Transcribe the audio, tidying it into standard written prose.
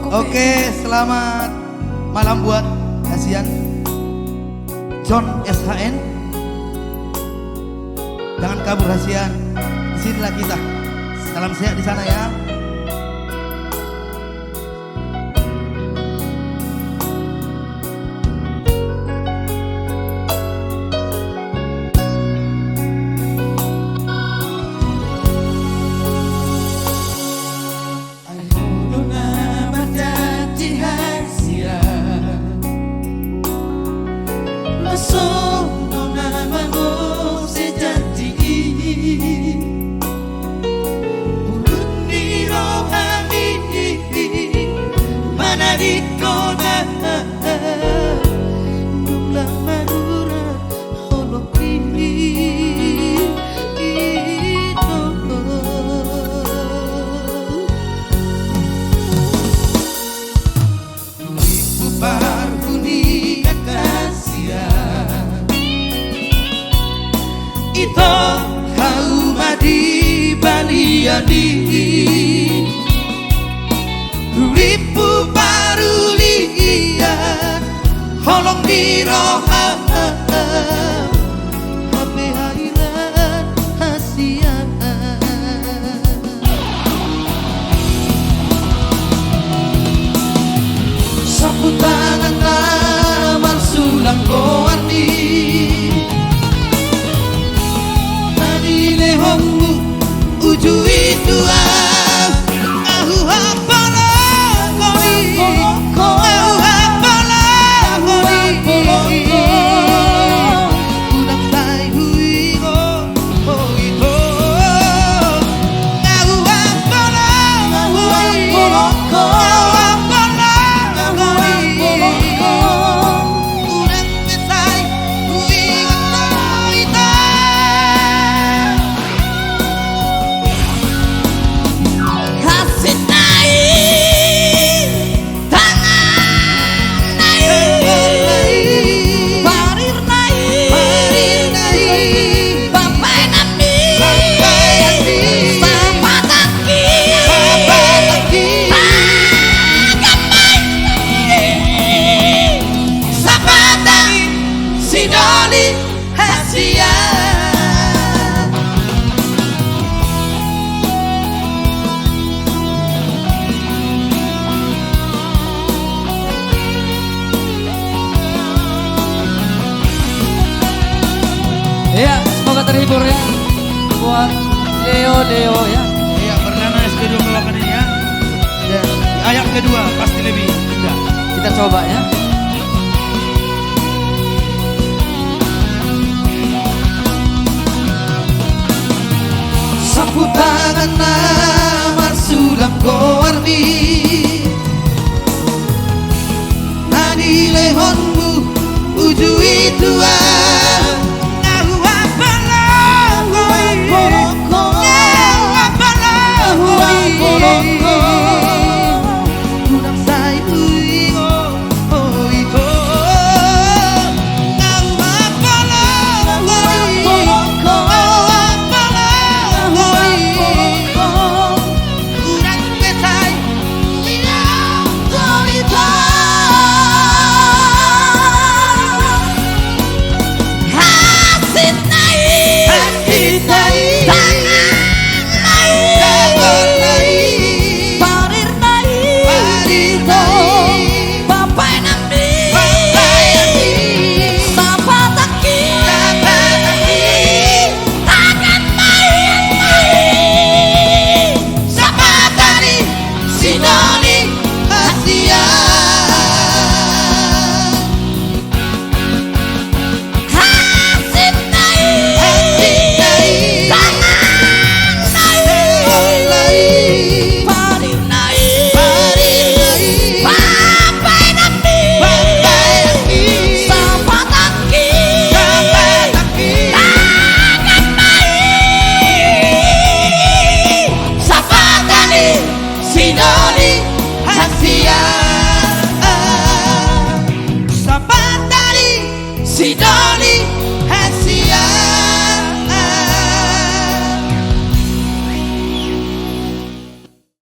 Oke, selamat malam buat Asian John SHN. Jangan kabur Asian. Disinilah kita. Salam sehat di sana ya. Sono namamu sejati Uluni rohani Mana dikona Nungla marura holoki Ibu barhuni Ito haumadi baliani Ribu barulian Holong di roham Hape hairan hasian Sapu tangan naman sulang koani Hongu uju itu aku hapala kori aku hapala kori ulang tai hui go itu aku hapala kori aku hapala kori ulang tai hui itu Ya, semoga terhibur ya buat Leo ya. Iya, perdana SD2 keluarkan ini ya. Dan ayat kedua pasti lebih indah. Kita coba ya. Sapu tangan namar sulam koarni Nani lehonmu uju itu Sinoli Hasia